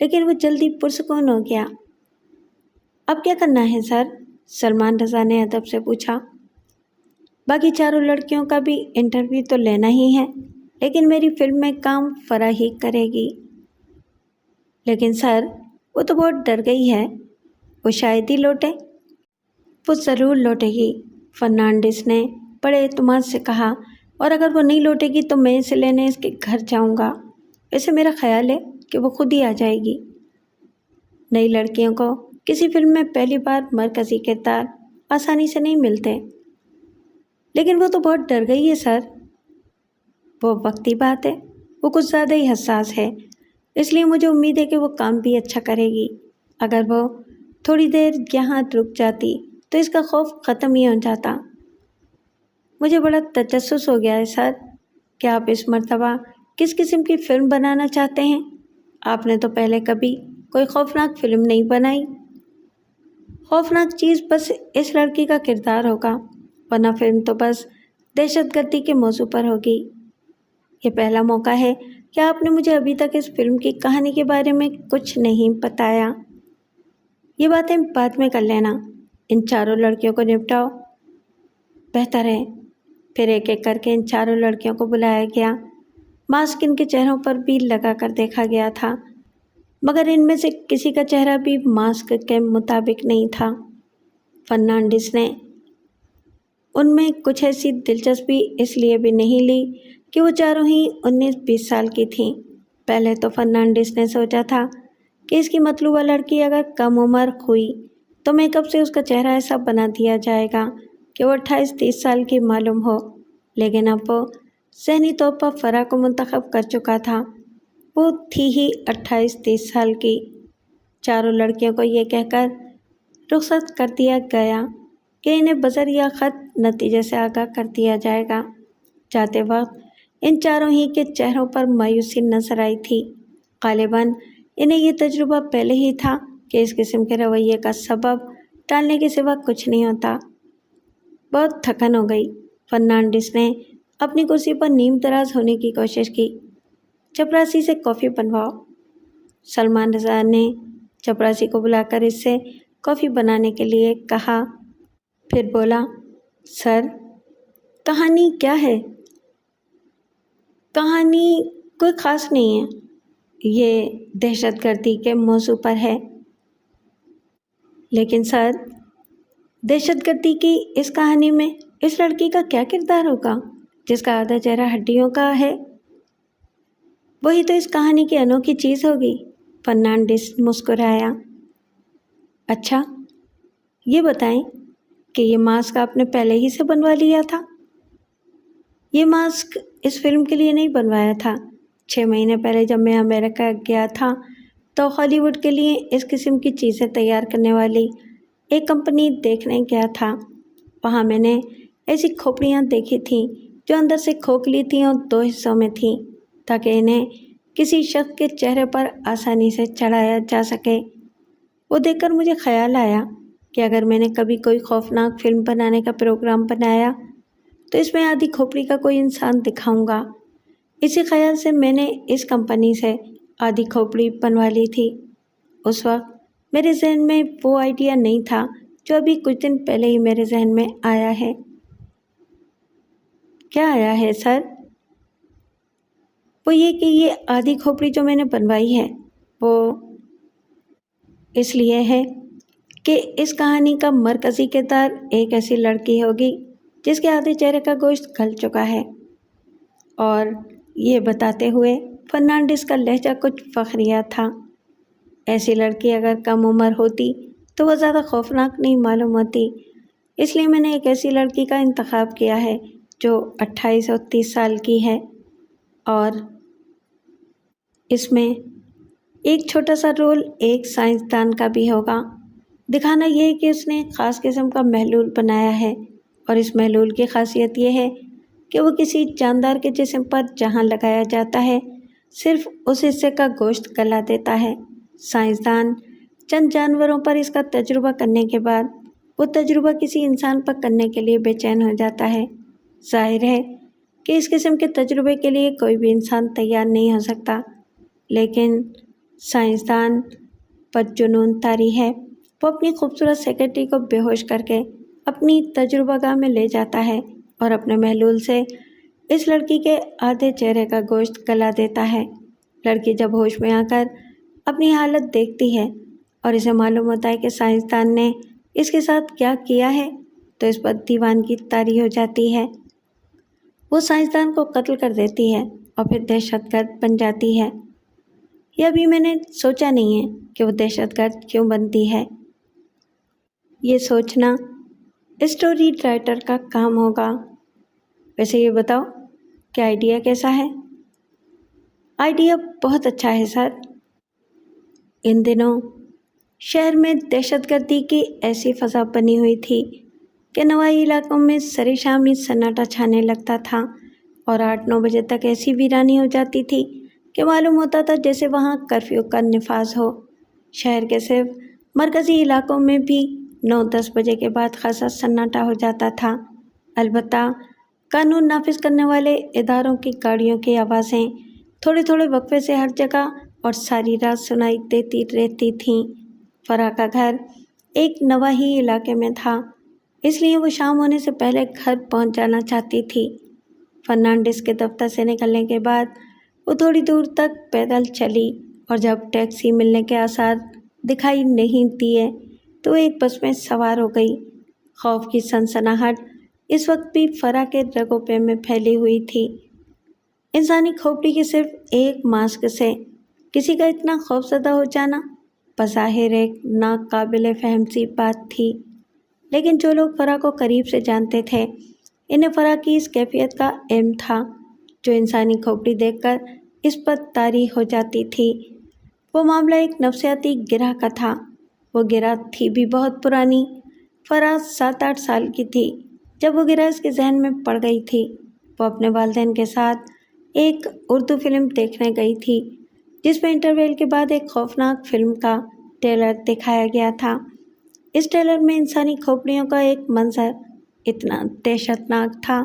لیکن وہ جلدی پرسکون ہو گیا۔ اب کیا کرنا ہے سر؟ سلمان رضا نے ادب سے پوچھا۔ باقی چاروں لڑکیوں کا بھی انٹرویو تو لینا ہی ہے، لیکن میری فلم میں کام فرح ہی کرے گی۔ لیکن سر، وہ تو بہت ڈر گئی ہے، وہ شاید ہی لوٹے۔ وہ ضرور لوٹے گی، فرنانڈس نے بڑے اعتماد سے کہا، اور اگر وہ نہیں لوٹے گی تو میں اسے لینے اس کے گھر جاؤں گا۔ ویسے میرا خیال ہے کہ وہ خود ہی آ جائے گی۔ نئی لڑکیوں کو کسی فلم میں پہلی بار مرکزی کردار آسانی سے نہیں ملتے۔ لیکن وہ تو بہت ڈر گئی ہے سر۔ وہ وقتی بات ہے، وہ کچھ زیادہ ہی حساس ہے، اس لیے مجھے امید ہے کہ وہ کام بھی اچھا کرے گی۔ اگر وہ تھوڑی دیر یہاں رک جاتی تو اس کا خوف ختم ہی ہو جاتا۔ مجھے بڑا تجسس ہو گیا ہے سر کہ آپ اس مرتبہ کس قسم کی فلم بنانا چاہتے ہیں۔ آپ نے تو پہلے کبھی کوئی خوفناک فلم نہیں بنائی۔ خوفناک چیز بس اس لڑکی کا کردار ہوگا، ورنہ فلم تو بس دہشت گردی کے موضوع پر ہوگی۔ یہ پہلا موقع ہے کہ آپ نے مجھے ابھی تک اس فلم کی کہانی کے بارے میں کچھ نہیں بتایا۔ یہ باتیں بعد میں کر لینا، ان چاروں لڑکیوں کو نپٹاؤ۔ بہتر ہے۔ پھر ایک ایک کر کے ان چاروں لڑکیوں کو بلایا گیا۔ ماسک ان کے چہروں پر بھی لگا کر دیکھا گیا تھا، مگر ان میں سے کسی کا چہرہ بھی ماسک کے مطابق نہیں تھا۔ فرنانڈس نے ان میں کچھ ایسی دلچسپی اس لیے بھی نہیں لی کہ وہ چاروں ہی 19-20 سال کی تھیں۔ پہلے تو فرنانڈس نے سوچا تھا کہ اس کی مطلوبہ لڑکی اگر کم عمر ہوئی تو میک اپ سے اس کا چہرہ ایسا بنا دیا جائے گا کہ وہ 28-30 سال کی معلوم ہو، لیکن اب وہ ذہنی طور پر فرح کو منتخب کر چکا تھا۔ وہ تھی ہی 28-30 سال کی۔ چاروں لڑکیوں کو یہ کہہ کر رخصت کر دیا گیا کہ انہیں بذریعہ خط نتیجے سے آگاہ کر دیا جائے گا۔ جاتے وقت ان چاروں ہی کے چہروں پر مایوسی نظر آئی تھی۔ غالباً انہیں یہ تجربہ پہلے ہی تھا کہ اس قسم کے رویے کا سبب ٹالنے کے سوا کچھ نہیں ہوتا۔ بہت تھکن ہو گئی۔ فرنانڈس نے اپنی کرسی پر نیم دراز ہونے کی کوشش کی۔ چپراسی سے کافی بنواؤ۔ سلمان رضا نے چپراسی کو بلا کر اس سے کافی بنانے کے لیے کہا، پھر بولا، سر، کہانی کیا ہے؟ کہانی کوئی خاص نہیں ہے، یہ دہشت گردی کے موضوع پر ہے۔ لیکن سر، دہشت گردی کی اس کہانی میں اس لڑکی کا کیا کردار ہوگا جس کا آدھا چہرہ ہڈیوں کا ہے؟ وہی تو اس کہانی کی انوکھی چیز ہوگی۔ فرنانڈس مسکرایا۔ اچھا، یہ بتائیں کہ یہ ماسک آپ نے پہلے ہی سے بنوا لیا تھا؟ یہ ماسک اس فلم کے لیے نہیں بنوایا تھا۔ 6 مہینے پہلے جب میں امریکہ گیا تھا تو ہالی ووڈ کے لیے اس قسم کی چیزیں تیار کرنے والی ایک کمپنی دیکھنے گیا تھا۔ وہاں میں نے ایسی کھوپڑیاں دیکھی تھیں جو اندر سے کھوکھلی تھیں اور 2 حصوں میں تھیں، تاکہ انہیں کسی شخص کے چہرے پر آسانی سے چڑھایا جا سکے۔ وہ دیکھ کر مجھے خیال آیا کہ اگر میں نے کبھی کوئی خوفناک فلم بنانے کا پروگرام بنایا تو اس میں آدھی کھوپڑی کا کوئی انسان دکھاؤں گا۔ اسی خیال سے میں نے اس کمپنی سے آدھی کھوپڑی بنوا لی تھی۔ اس وقت میرے ذہن میں وہ آئیڈیا نہیں تھا جو ابھی کچھ دن پہلے ہی میرے ذہن میں آیا ہے۔ کیا آیا ہے سر؟ وہ یہ کہ یہ آدھی کھوپڑی جو میں نے بنوائی ہے وہ اس لیے ہے کہ اس کہانی کا مرکزی کردار ایک ایسی لڑکی ہوگی جس کے آدھے چہرے کا گوشت گل چکا ہے۔ اور یہ بتاتے ہوئے فرنانڈس کا لہجہ کچھ فخریہ تھا۔ ایسی لڑکی اگر کم عمر ہوتی تو وہ زیادہ خوفناک نہیں معلوم ہوتی، اس لیے میں نے ایک ایسی لڑکی کا انتخاب کیا ہے جو 28 اور 30 سال کی ہے، اور اس میں ایک چھوٹا سا رول ایک سائنسدان کا بھی ہوگا۔ دکھانا یہ ہے کہ اس نے ایک خاص قسم کا محلول بنایا ہے، اور اس محلول کی خاصیت یہ ہے کہ وہ کسی جاندار کے جسم پر جہاں لگایا جاتا ہے صرف اس حصے کا گوشت گلا دیتا ہے۔ سائنسدان چند جانوروں پر اس کا تجربہ کرنے کے بعد وہ تجربہ کسی انسان پر کرنے کے لیے بے چین ہو جاتا ہے۔ ظاہر ہے کہ اس قسم کے تجربے کے لیے کوئی بھی انسان تیار نہیں ہو سکتا، لیکن سائنسدان پر جنون طاری ہے۔ وہ اپنی خوبصورت سیکرٹری کو بے ہوش کر کے اپنی تجربہ گاہ میں لے جاتا ہے اور اپنے محلول سے اس لڑکی کے آدھے چہرے کا گوشت گلا دیتا ہے۔ لڑکی جب ہوش میں آ کر اپنی حالت دیکھتی ہے اور اسے معلوم ہوتا ہے کہ سائنسدان نے اس کے ساتھ کیا کیا ہے تو اس پر دیوانگی طاری ہو جاتی ہے۔ وہ سائنسدان کو قتل کر دیتی ہے اور پھر دہشت گرد بن جاتی ہے۔ یہ ابھی میں نے سوچا نہیں ہے کہ وہ دہشت گرد کیوں بنتی ہے۔ یہ سوچنا اسٹوری رائٹر کا کام ہوگا۔ ویسے یہ بتاؤ کہ آئیڈیا کیسا ہے؟ آئیڈیا بہت اچھا ہے سر۔ ان دنوں شہر میں دہشت گردی کی ایسی فضا بنی ہوئی تھی کہ نواحی علاقوں میں سر شامی سناٹا چھانے لگتا تھا اور 8-9 بجے تک ایسی ویرانی ہو جاتی تھی کہ معلوم ہوتا تھا جیسے وہاں کرفیو کا نفاذ ہو۔ شہر کے صرف مرکزی علاقوں میں بھی 9-10 بجے کے بعد خاصا سناٹا ہو جاتا تھا۔ البتہ قانون نافذ کرنے والے اداروں کی گاڑیوں کی آوازیں تھوڑے تھوڑے وقفے سے ہر جگہ اور ساری رات سنائی دیتی رہتی تھیں۔ فرح کا گھر ایک نواحی علاقے میں تھا، اس لیے وہ شام ہونے سے پہلے گھر پہنچ جانا چاہتی تھی۔ فرنانڈس کے دفتر سے نکلنے کے بعد وہ تھوڑی دور تک پیدل چلی اور جب ٹیکسی ملنے کے آثار دکھائی نہیں دیے تو وہ ایک بس میں سوار ہو گئی۔ خوف کی سنسناہٹ اس وقت بھی فرح کے رگوں پہ میں پھیلی ہوئی تھی۔ انسانی کھوپڑی کے صرف ایک ماسک سے کسی کا اتنا خوفزدہ ہو جانا بظاہر ایک ناقابل فہم سی بات تھی، لیکن جو لوگ فرح کو قریب سے جانتے تھے انہیں فرح کی اس کیفیت کا علم تھا جو انسانی کھوپڑی دیکھ کر اس پر طاری ہو جاتی تھی۔ وہ معاملہ ایک نفسیاتی گرہ کا تھا۔ وہ گرہ تھی بھی بہت پرانی۔ فرح 7-8 سال کی تھی جب وہ گرہ اس کے ذہن میں پڑ گئی تھی۔ وہ اپنے والدین کے ساتھ ایک اردو فلم دیکھنے گئی تھی جس میں انٹرویل کے بعد ایک خوفناک فلم کا ٹریلر دکھایا گیا تھا۔ اس ٹریلر میں انسانی کھوپڑیوں کا ایک منظر اتنا دہشتناک تھا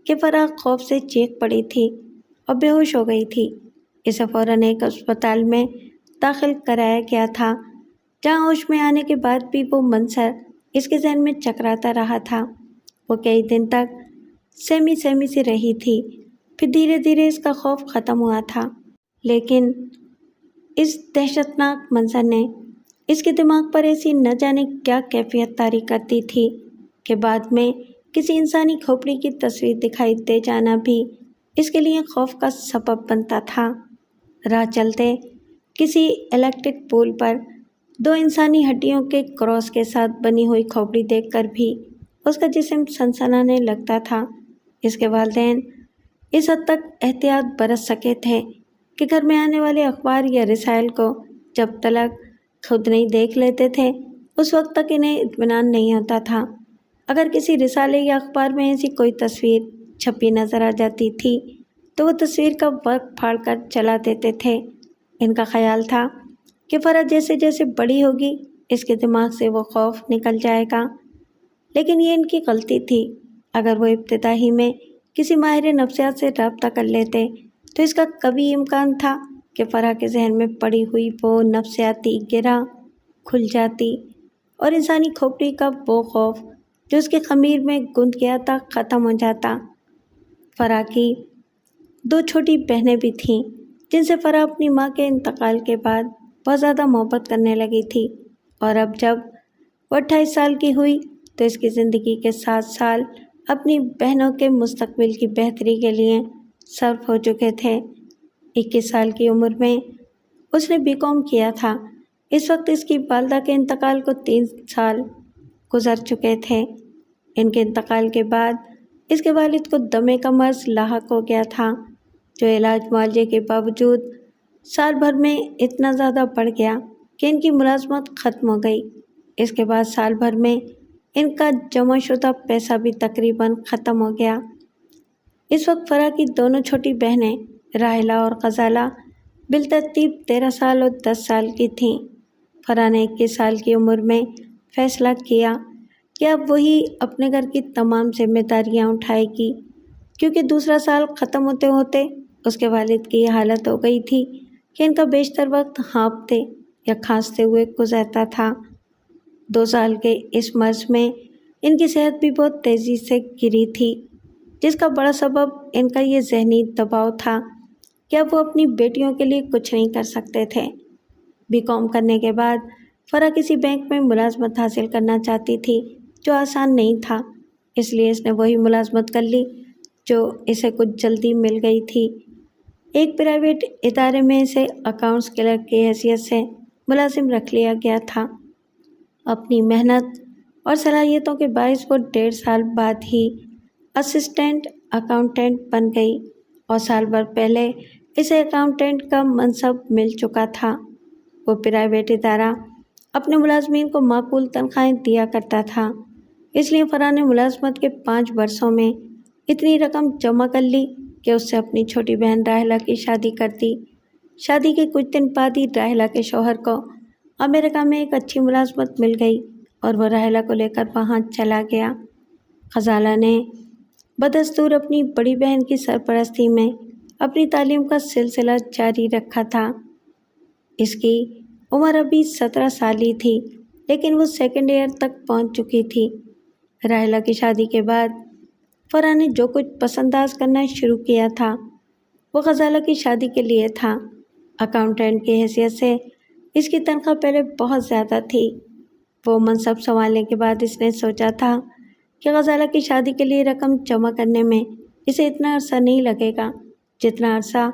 کہ فرح خوف سے چیخ پڑی تھی اور بے ہوش ہو گئی تھی۔ اسے فوراً ایک اسپتال میں داخل کرایا گیا تھا جہاں ہوش میں آنے کے بعد بھی وہ منظر اس کے ذہن میں چکراتا رہا تھا۔ وہ کئی دن تک سہمی سی رہی تھی، پھر دھیرے دھیرے اس کا خوف ختم ہوا تھا، لیکن اس دہشتناک منظر نے اس کے دماغ پر ایسی نہ جانے کیا کیفیت طاری کرتی تھی کہ بعد میں کسی انسانی کھوپڑی کی تصویر دکھائی دے جانا بھی اس کے لیے خوف کا سبب بنتا تھا۔ راہ چلتے کسی الیکٹرک پول پر 2 انسانی ہڈیوں کے کراس کے ساتھ بنی ہوئی کھوپڑی دیکھ کر بھی اس کا جسم سنسنانے لگتا تھا۔ اس کے والدین اس حد تک احتیاط برت سکے تھے کہ گھر میں آنے والے اخبار یا رسائل کو جب تلک خود نہیں دیکھ لیتے تھے اس وقت تک انہیں اطمینان نہیں ہوتا تھا۔ اگر کسی رسالے یا اخبار میں ایسی کوئی تصویر چھپی نظر آ جاتی تھی تو وہ تصویر کا ورق پھاڑ کر جلا دیتے تھے۔ ان کا خیال تھا کہ فرح جیسے جیسے بڑی ہوگی اس کے دماغ سے وہ خوف نکل جائے گا، لیکن یہ ان کی غلطی تھی۔ اگر وہ ابتدا ہی میں کسی ماہر نفسیات سے رابطہ کر لیتے تو اس کا کبھی امکان تھا کہ فرح کے ذہن میں پڑی ہوئی وہ نفسیاتی گرہ کھل جاتی اور انسانی کھوپڑی کا وہ خوف جو اس کے خمیر میں گند گیا تھا ختم ہو جاتا۔ فرح کی 2 چھوٹی بہنیں بھی تھیں جن سے فرح اپنی ماں کے انتقال کے بعد بہت زیادہ محبت کرنے لگی تھی، اور اب جب وہ 28 سال کی ہوئی تو اس کی زندگی کے 7 سال اپنی بہنوں کے مستقبل کی بہتری کے لیے صرف ہو چکے تھے۔ 21 سال کی عمر میں اس نے BCom کیا تھا۔ اس وقت اس کی والدہ کے انتقال کو 3 سال گزر چکے تھے۔ ان کے انتقال کے بعد اس کے والد کو دمے کا مرض لاحق ہو گیا تھا جو علاج معالجے کے باوجود سال بھر میں اتنا زیادہ بڑھ گیا کہ ان کی ملازمت ختم ہو گئی۔ اس کے بعد سال بھر میں ان کا جمع شدہ پیسہ بھی تقریباً ختم ہو گیا۔ اس وقت فرح کی دونوں چھوٹی بہنیں راحلہ اور غزالہ بالترتیب 13 سال اور 10 سال کی تھیں۔ فرح نے 21 سال کی عمر میں فیصلہ کیا کہ اب وہی اپنے گھر کی تمام ذمہ داریاں اٹھائے گی، کیونکہ دوسرا سال ختم ہوتے ہوتے اس کے والد کی یہ حالت ہو گئی تھی کہ ان کا بیشتر وقت ہانپتے یا کھانستے ہوئے گزرتا تھا۔ 2 سال کے اس مرض میں ان کی صحت بھی بہت تیزی سے گری تھی، جس کا بڑا سبب ان کا یہ ذہنی دباؤ تھا کہ اب وہ اپنی بیٹیوں کے لیے کچھ نہیں کر سکتے تھے۔ BCom کرنے کے بعد فرح کسی بینک میں ملازمت حاصل کرنا چاہتی تھی، جو آسان نہیں تھا، اس لیے اس نے وہی ملازمت کر لی جو اسے کچھ جلدی مل گئی تھی۔ ایک پرائیویٹ ادارے میں اسے اکاؤنٹس کلرک کی حیثیت سے ملازم رکھ لیا گیا تھا۔ اپنی محنت اور صلاحیتوں کے باعث وہ 1.5 سال بعد ہی اسسٹنٹ اکاؤنٹنٹ بن گئی اور سال بھر پہلے اسے اکاؤنٹنٹ کا منصب مل چکا تھا۔ وہ پرائیویٹ ادارہ اپنے ملازمین کو معقول تنخواہیں دیا کرتا تھا، اس لیے فرح نے ملازمت کے 5 برسوں میں اتنی رقم جمع کر لی کہ اس سے اپنی چھوٹی بہن راحلہ کی شادی کر دی۔ شادی کے کچھ دن بعد ہی راحلہ کے شوہر کو امریکہ میں ایک اچھی ملازمت مل گئی اور وہ راحلہ کو لے کر وہاں چلا گیا۔ غزالہ نے بدستور اپنی بڑی بہن کی سرپرستی میں اپنی تعلیم کا سلسلہ جاری رکھا تھا۔ اس کی عمر ابھی 17 سال ہی تھی، لیکن وہ 2nd ایئر تک پہنچ چکی تھی۔ راحلہ کی شادی کے بعد فرح نے جو کچھ پسنداز کرنا شروع کیا تھا وہ غزالہ کی شادی کے لیے تھا۔ اکاؤنٹنٹ کی حیثیت سے اس کی تنخواہ پہلے بہت زیادہ تھی۔ وہ منصب سنبھالنے کے بعد اس نے سوچا تھا کہ غزالہ کی شادی کے لیے رقم جمع کرنے میں اسے اتنا عرصہ نہیں لگے گا جتنا عرصہ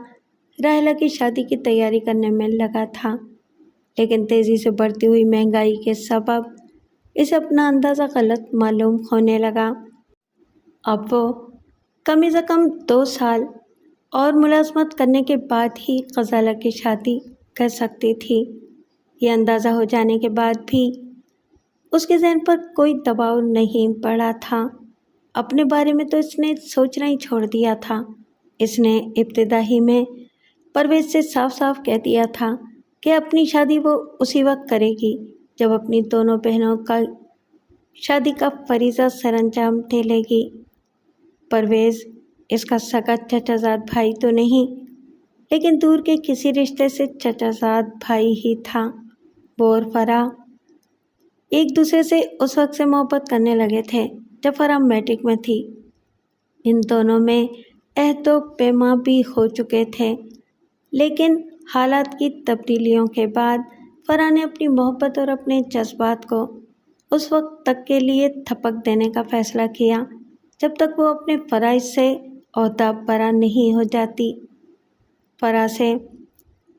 راحلہ کی شادی کی تیاری کرنے میں لگا تھا، لیکن تیزی سے بڑھتی ہوئی مہنگائی کے سبب اسے اپنا اندازہ غلط معلوم ہونے لگا۔ اب وہ کم از کم 2 سال اور ملازمت کرنے کے بعد ہی غزالہ کی شادی کر سکتی تھی۔ یہ اندازہ ہو جانے کے بعد بھی اس کے ذہن پر کوئی دباؤ نہیں پڑا تھا۔ اپنے بارے میں تو اس نے سوچنا ہی چھوڑ دیا تھا۔ اس نے ابتدا ہی میں پرویز سے صاف صاف کہہ دیا تھا کہ اپنی شادی وہ اسی وقت کرے گی جب اپنی دونوں بہنوں کا شادی کا فریضہ سر انجام دے لے گی۔ پرویز اس کا سگا چچا زاد بھائی تو نہیں، لیکن دور کے کسی رشتے سے چچا زاد بھائی ہی تھا۔ وہ اور فرح ایک دوسرے سے اس وقت سے محبت کرنے لگے تھے جب فرح میٹرک میں تھی۔ ان دونوں میں عہد و پیماں بھی ہو چکے تھے، لیکن حالات کی تبدیلیوں کے بعد فرح نے اپنی محبت اور اپنے جذبات کو اس وقت تک کے لیے تھپک دینے کا فیصلہ کیا جب تک وہ اپنے فرائض سے عہدہ برا نہیں ہو جاتی۔ فرح سے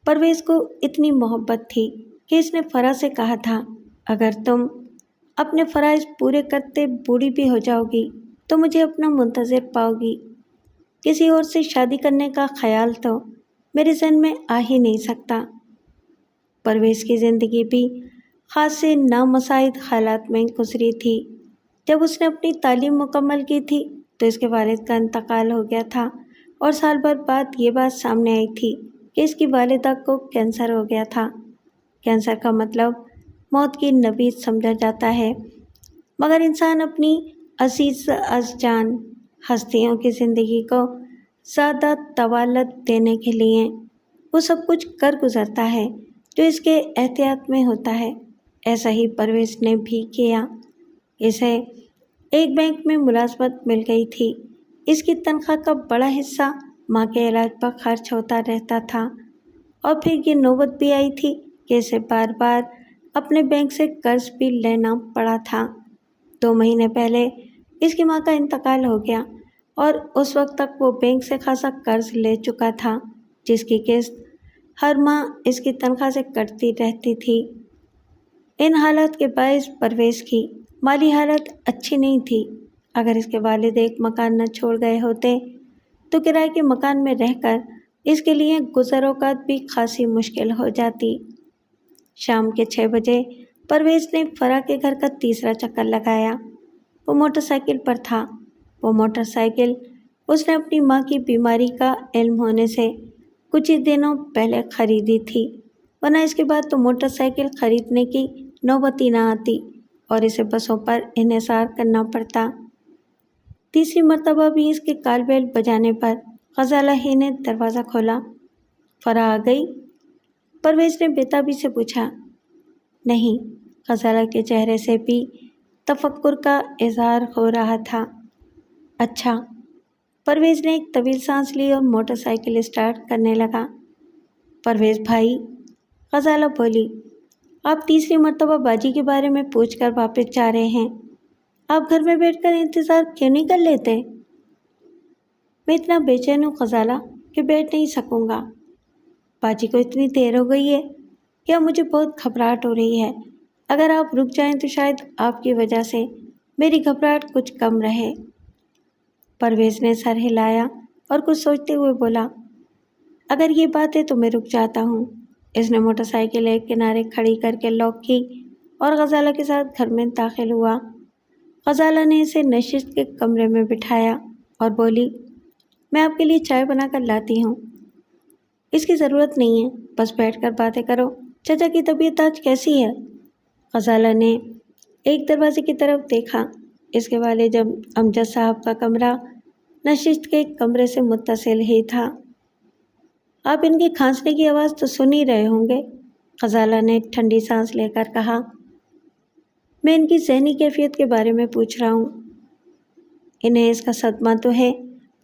پرویز کو اتنی محبت تھی کہ اس نے فرح سے کہا تھا، اگر تم اپنے فرائض پورے کرتے بوڑھی بھی ہو جاؤ گی تو مجھے اپنا منتظر پاؤ گی۔ کسی اور سے شادی کرنے کا خیال تو میرے ذہن میں آ ہی نہیں سکتا۔ پرویز کی زندگی بھی خاص سے نامساعد حالات میں گزری تھی۔ جب اس نے اپنی تعلیم مکمل کی تھی تو اس کے والد کا انتقال ہو گیا تھا اور سال بھر بعد یہ بات سامنے آئی تھی کہ اس کی والدہ کو کینسر ہو گیا تھا۔ کینسر کا مطلب موت کی نوید سمجھا جاتا ہے، مگر انسان اپنی عزیز از جان ہستیوں کی زندگی کو زیادہ طوالت دینے کے لیے وہ سب کچھ کر گزرتا ہے جو اس کے احتیاط میں ہوتا ہے۔ ایسا ہی پرویز نے بھی کیا۔ اسے ایک بینک میں ملازمت مل گئی تھی۔ اس کی تنخواہ کا بڑا حصہ ماں کے علاج پر خرچ ہوتا رہتا تھا، اور پھر یہ نوبت بھی آئی تھی کہ اسے بار بار اپنے بینک سے قرض بھی لینا پڑا تھا۔ 2 مہینے پہلے اس کی ماں کا انتقال ہو گیا اور اس وقت تک وہ بینک سے خاصا قرض لے چکا تھا، جس کی قسط ہر ماہ اس کی تنخواہ سے کٹتی رہتی تھی۔ ان حالات کے باعث پرویز کی مالی حالت اچھی نہیں تھی۔ اگر اس کے والد ایک مکان نہ چھوڑ گئے ہوتے تو کرائے کے مکان میں رہ کر اس کے لیے گزر اوقات بھی خاصی مشکل ہو جاتی۔ شام کے 6 بجے پرویز نے فرح کے گھر کا تیسرا چکر لگایا۔ وہ موٹر سائیکل پر تھا۔ وہ موٹر سائیکل اس نے اپنی ماں کی بیماری کا علم ہونے سے کچھ ہی دنوں پہلے خریدی تھی، ورنہ اس کے بعد تو موٹر سائیکل خریدنے کی نوبت ہی نہ آتی اور اسے بسوں پر انحصار کرنا پڑتا۔ تیسری مرتبہ بھی اس کے کال بیل بجانے پر غزالہ ہی نے دروازہ کھولا۔ فرح آ گئی؟ پرویز نے بےتابی سے پوچھا۔ نہیں، غزالہ کے چہرے سے بھی تفکر کا اظہار ہو رہا تھا۔ اچھا۔ پرویز نے ایک طویل سانس لی اور موٹر سائیکل اسٹارٹ کرنے لگا۔ پرویز بھائی، غزالہ بولی، آپ تیسری مرتبہ باجی کے بارے میں پوچھ کر واپس جا رہے ہیں۔ آپ گھر میں بیٹھ کر انتظار کیوں نہیں کر لیتے؟ میں اتنا بے چین ہوں غزالہ کہ بیٹھ نہیں سکوں گا۔ باجی کو اتنی دیر ہو گئی ہے کہ اب مجھے بہت گھبراہٹ ہو رہی ہے۔ اگر آپ رک جائیں تو شاید آپ کی وجہ سے میری گھبراہٹ کچھ کم رہے۔ پرویز نے سر ہلایا اور کچھ سوچتے ہوئے بولا، اگر یہ بات ہے تو میں رک جاتا ہوں۔ اس نے موٹر سائیکل ایک کنارے کھڑی کر کے لاک کی اور غزالہ کے ساتھ گھر میں داخل ہوا۔ غزالہ نے اسے نشست کے کمرے میں بٹھایا اور بولی، میں آپ کے لیے چائے بنا کر لاتی ہوں۔ اس کی ضرورت نہیں ہے، بس بیٹھ کر باتیں کرو۔ چچا کی طبیعت آج کیسی ہے؟ غزالہ نے ایک دروازے کی طرف دیکھا۔ اس کے والد امجد صاحب کا کمرہ نشست کے کمرے سے متصل ہی تھا۔ آپ ان کے کھانسنے کی آواز تو سن ہی رہے ہوں گے، غزالہ نے ٹھنڈی سانس لے کر کہا۔ میں ان کی ذہنی کیفیت کے بارے میں پوچھ رہا ہوں۔ انہیں اس کا صدمہ تو ہے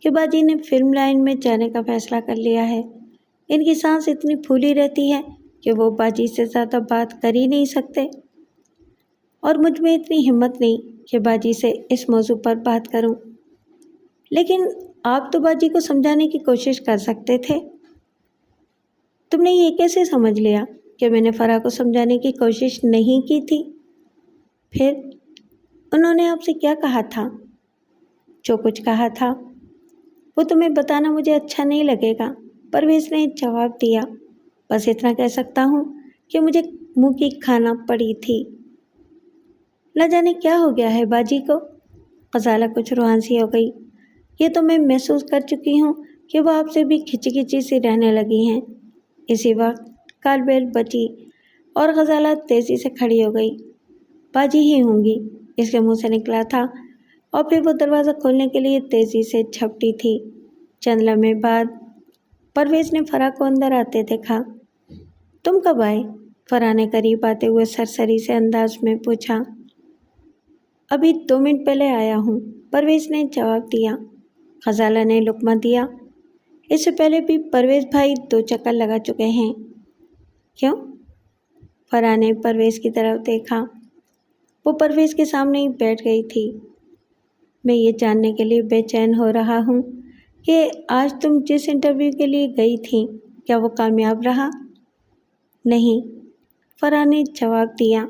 کہ باجی نے فلم لائن میں جانے کا فیصلہ کر لیا ہے۔ ان کی سانس اتنی پھولی رہتی ہے کہ وہ باجی سے زیادہ بات کر ہی نہیں سکتے، اور مجھ میں اتنی ہمت نہیں کہ باجی سے اس موضوع پر بات کروں۔ لیکن آپ تو باجی کو سمجھانے کی کوشش کر سکتے تھے۔ تم نے یہ کیسے سمجھ لیا کہ میں نے فرح کو سمجھانے کی کوشش نہیں کی تھی؟ پھر انہوں نے آپ سے کیا کہا تھا؟ جو کچھ کہا تھا وہ تمہیں بتانا مجھے اچھا نہیں لگے گا، پرویز نے جواب دیا۔ بس اتنا کہہ سکتا ہوں کہ مجھے منہ کی کھانا پڑی تھی۔ نہ جانے کیا ہو گیا ہے باجی کو؟ غزالہ کچھ روحان سی ہو گئی۔ یہ تو میں محسوس کر چکی ہوں کہ وہ آپ سے بھی کھچی کھچی سی رہنے لگی ہیں۔ اسی وقت کال بیل بجی اور غزالہ تیزی سے کھڑی ہو گئی۔ باجی ہی ہوں گی، اس کے منہ سے نکلا تھا، اور پھر وہ دروازہ کھولنے کے لیے تیزی سے جھپٹی تھی۔ چند لمحے بعد پرویز نے فرح کو اندر آتے دیکھا۔ تم کب آئے؟ فرح نے قریب آتے ہوئے سرسری سے انداز میں پوچھا۔ ابھی 2 منٹ پہلے آیا ہوں، پرویز نے جواب دیا۔ غزالہ نے لقمہ دیا۔ اس سے پہلے بھی پرویز بھائی 2 چکر لگا چکے ہیں۔ کیوں؟ فرح نے پرویز کی طرف دیکھا۔ وہ پرویز کے سامنے ہی بیٹھ گئی تھی۔ میں یہ جاننے کے لیے بے چین ہو رہا ہوں کہ آج تم جس انٹرویو کے لیے گئی تھی کیا وہ کامیاب رہا؟ نہیں، فرح نے جواب دیا۔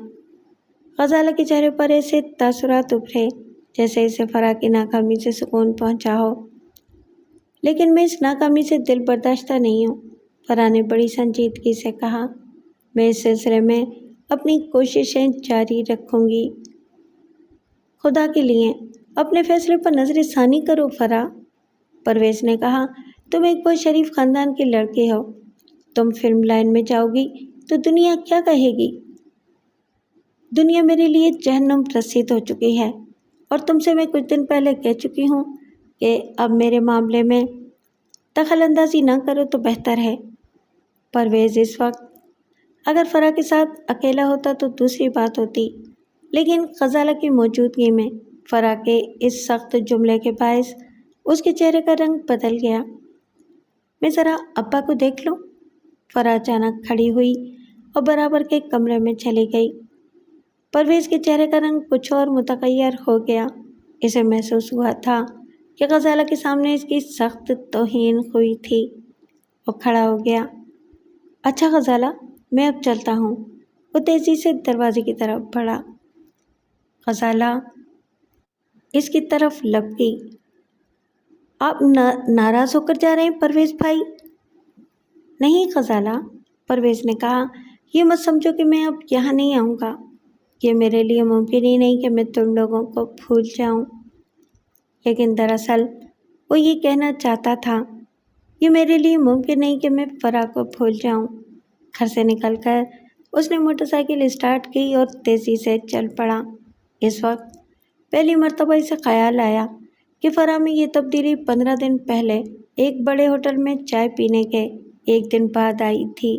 غزالہ کے چہرے پر ایسے تاثرات ابھرے جیسے اسے فرح کی ناکامی سے سکون پہنچا ہو۔ لیکن میں اس ناکامی سے دل برداشتہ نہیں ہوں، فرح نے بڑی سنجیدگی سے کہا۔ میں اس سلسلے میں اپنی کوششیں جاری رکھوں گی۔ خدا کے لیے اپنے فیصلے پر نظر ثانی کرو فرح، پرویز نے کہا۔ تم ایک بہت شریف خاندان کی لڑکی ہو، تم فلم لائن میں جاؤ گی تو دنیا کیا کہے گی؟ دنیا میرے لیے جہنم رسید ہو چکی ہے، اور تم سے میں کچھ دن پہلے کہہ چکی ہوں کہ اب میرے معاملے میں دخل اندازی نہ کرو تو بہتر ہے۔ پرویز اس وقت اگر فرح کے ساتھ اکیلا ہوتا تو دوسری بات ہوتی، لیکن غزالہ کی موجودگی میں فرح کے اس سخت جملے کے باعث اس کے چہرے کا رنگ بدل گیا۔ میں ذرا ابا کو دیکھ لوں؟ فرح اچانک کھڑی ہوئی اور برابر کے کمرے میں چلی گئی۔ پرویز کے چہرے کا رنگ کچھ اور متغیر ہو گیا۔ اسے محسوس ہوا تھا کہ غزالہ کے سامنے اس کی سخت توہین ہوئی تھی۔ وہ کھڑا ہو گیا۔ اچھا غزالہ، میں اب چلتا ہوں۔ وہ تیزی سے دروازے کی طرف بڑھا۔ غزالہ اس کی طرف لپکی۔ آپ ناراض ہو کر جا رہے ہیں پرویز بھائی؟ نہیں غزالہ، پرویز نے کہا، یہ مت سمجھو کہ میں اب یہاں نہیں آؤں گا۔ یہ میرے لیے ممکن ہی نہیں کہ میں تم لوگوں کو بھول جاؤں۔ لیکن دراصل وہ یہ کہنا چاہتا تھا، یہ میرے لیے ممکن نہیں کہ میں فرح کو بھول جاؤں۔ گھر سے نکل کر اس نے موٹر سائیکل اسٹارٹ کی اور تیزی سے چل پڑا۔ اس وقت پہلی مرتبہ اسے خیال آیا کہ فرح میں یہ تبدیلی 15 دن پہلے ایک بڑے ہوٹل میں چائے پینے کے ایک دن بعد آئی تھی۔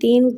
3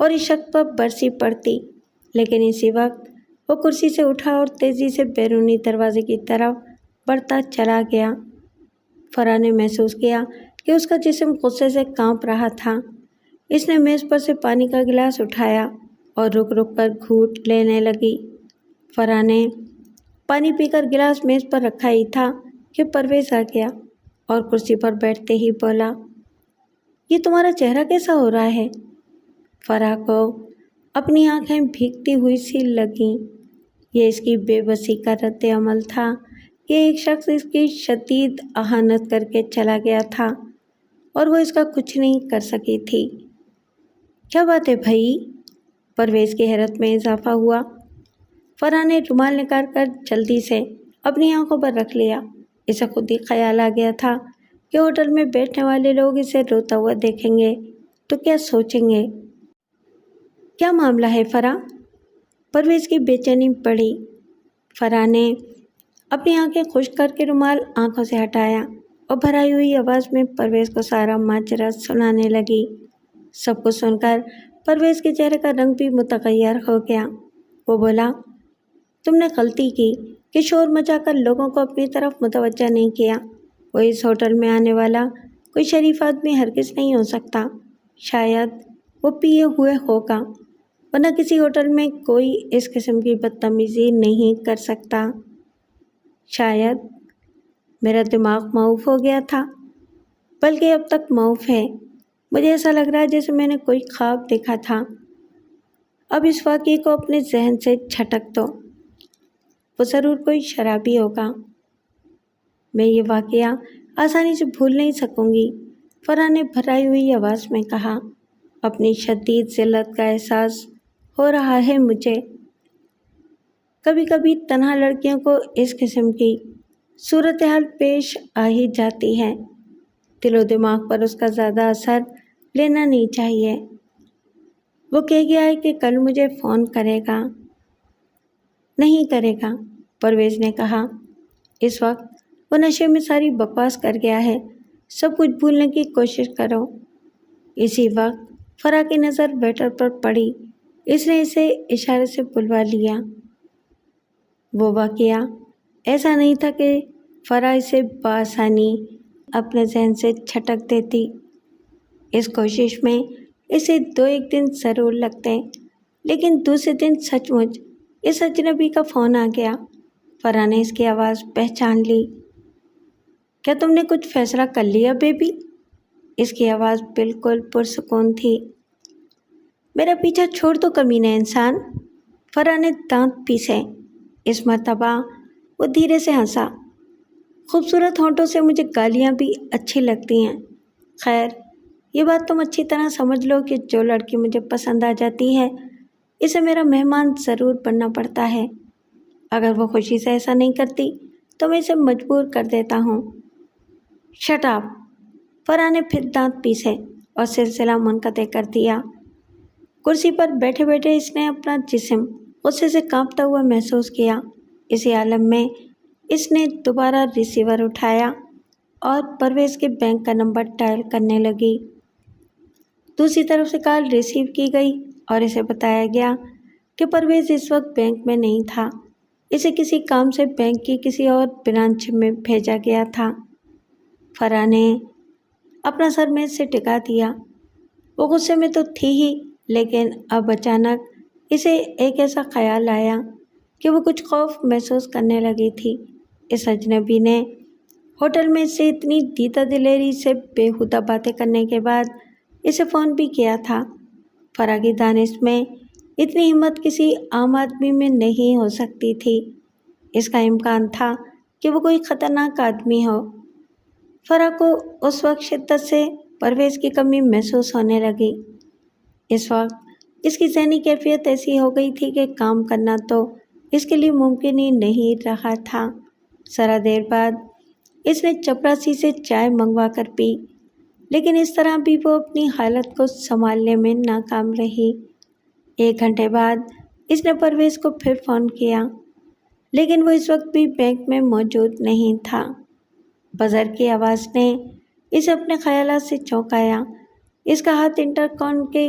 اور اس شخص پر برسی پڑتی، لیکن اسی وقت وہ کرسی سے اٹھا اور تیزی سے بیرونی دروازے کی طرف بڑھتا چلا گیا۔ فرح نے محسوس کیا کہ اس کا جسم غصے سے کانپ رہا تھا۔ اس نے میز پر سے پانی کا گلاس اٹھایا اور رک رک کر گھونٹ لینے لگی۔ فرح نے پانی پی کر گلاس میز پر رکھا ہی تھا کہ پرویز آ گیا اور کرسی پر بیٹھتے ہی بولا، یہ تمہارا چہرہ کیسا ہو رہا ہے؟ فرح کو اپنی آنکھیں بھیگتی ہوئی سی لگیں۔ یہ اس کی بے بسی کا رد عمل تھا کہ ایک شخص اس کی شدید اہانت کر کے چلا گیا تھا اور وہ اس کا کچھ نہیں کر سکی تھی۔ کیا بات ہے بھائی؟ پرویز کی حیرت میں اضافہ ہوا۔ فرح نے رومال نکال کر جلدی سے اپنی آنکھوں پر رکھ لیا۔ اسے خود ہی خیال آ گیا تھا کہ ہوٹل میں بیٹھنے والے لوگ اسے روتا ہوا دیکھیں گے تو کیا سوچیں گے۔ کیا معاملہ ہے فرح؟ پرویز کی بے چینی بڑھی۔ فرح نے اپنی آنکھیں خشک کر کے رومال آنکھوں سے ہٹایا اور بھرائی ہوئی آواز میں پرویز کو سارا ماجرا سنانے لگی۔ سب کچھ سن کر پرویز کے چہرے کا رنگ بھی متغیر ہو گیا۔ وہ بولا، تم نے غلطی کی کہ شور مچا کر لوگوں کو اپنی طرف متوجہ نہیں کیا۔ وہ اس ہوٹل میں آنے والا کوئی شریف آدمی ہرگز نہیں ہو سکتا۔ شاید وہ پیے ہوئے ہوگا، ورنہ کسی ہوٹل میں کوئی اس قسم کی بدتمیزی نہیں کر سکتا۔ شاید میرا دماغ معاف ہو گیا تھا، بلکہ اب تک معاف ہے۔ مجھے ایسا لگ رہا ہے جیسے میں نے کوئی خواب دیکھا تھا۔ اب اس واقعے کو اپنے ذہن سے جھٹک دو۔ وہ ضرور کوئی شرابی ہوگا۔ میں یہ واقعہ آسانی سے بھول نہیں سکوں گی، فرح نے بھرائی ہوئی آواز میں کہا۔ اپنی شدید ذلت کا احساس ہو رہا ہے مجھے۔ کبھی کبھی تنہا لڑکیوں کو اس قسم کی صورتحال پیش آ ہی جاتی ہے۔ دل و دماغ پر اس کا زیادہ اثر لینا نہیں چاہیے۔ وہ کہہ گیا ہے کہ کل مجھے فون کرے گا۔ نہیں کرے گا، پرویز نے کہا۔ اس وقت وہ نشے میں ساری بکواس کر گیا ہے۔ سب کچھ بھولنے کی کوشش کرو۔ اسی وقت فرح کی نظر ویٹر پر پڑی۔ اس نے اسے اشارے سے بلوا لیا۔ وہ واقعہ ایسا نہیں تھا کہ فرح اسے بآسانی اپنے ذہن سے جھٹک دیتی۔ اس کوشش میں اسے 2-1 دن ضرور لگتے، لیکن دوسرے دن سچ مچ اس اجنبی کا فون آ گیا۔ فرح نے اس کی آواز پہچان لی۔ کیا تم نے کچھ فیصلہ کر لیا بیبی؟ اس کی آواز بالکل پرسکون تھی۔ میرا پیچھا چھوڑ دو کمینے انسان، فرح نے دانت پیسے۔ اس مرتبہ وہ دھیرے سے ہنسا۔ خوبصورت ہونٹوں سے مجھے گالیاں بھی اچھی لگتی ہیں۔ خیر، یہ بات تم اچھی طرح سمجھ لو کہ جو لڑکی مجھے پسند آ جاتی ہے اسے میرا مہمان ضرور بننا پڑتا ہے۔ اگر وہ خوشی سے ایسا نہیں کرتی تو میں اسے مجبور کر دیتا ہوں۔ شٹ اپ، فرح نے پھر دانت پیسے اور سلسلہ منقطع کر دیا۔ کرسی پر بیٹھے بیٹھے اس نے اپنا جسم غصے سے کانپتا ہوا محسوس کیا۔ اسی عالم میں اس نے دوبارہ ریسیور اٹھایا اور پرویز کے بینک کا نمبر ڈائل کرنے لگی۔ دوسری طرف سے کال ریسیو کی گئی اور اسے بتایا گیا کہ پرویز اس وقت بینک میں نہیں تھا۔ اسے کسی کام سے بینک کی کسی اور برانچ میں بھیجا گیا تھا۔ فرح نے اپنا سر میز سے ٹکا دیا۔ وہ غصے میں تو تھی ہی، لیکن اب اچانک اسے ایک ایسا خیال آیا کہ وہ کچھ خوف محسوس کرنے لگی تھی۔ اس اجنبی نے ہوٹل میں سے اتنی دیدہ دلیری سے بےہودہ باتیں کرنے کے بعد اسے فون بھی کیا تھا۔ فرح کی دانش میں اتنی ہمت کسی عام آدمی میں نہیں ہو سکتی تھی۔ اس کا امکان تھا کہ وہ کوئی خطرناک آدمی ہو۔ فرح کو اس وقت شدت سے پرویز کی کمی محسوس ہونے لگی۔ اس وقت اس کی ذہنی کیفیت ایسی ہو گئی تھی کہ کام کرنا تو اس کے لیے ممکن ہی نہیں رہا تھا۔ ذرا دیر بعد اس نے چپراسی سے چائے منگوا کر پی، لیکن اس طرح بھی وہ اپنی حالت کو سنبھالنے میں ناکام رہی۔ 1 گھنٹے بعد اس نے پرویز کو پھر فون کیا، لیکن وہ اس وقت بھی بینک میں موجود نہیں تھا۔ بزر کی آواز نے اسے اپنے خیالات سے چونکایا۔ اس کا ہاتھ انٹرکام کے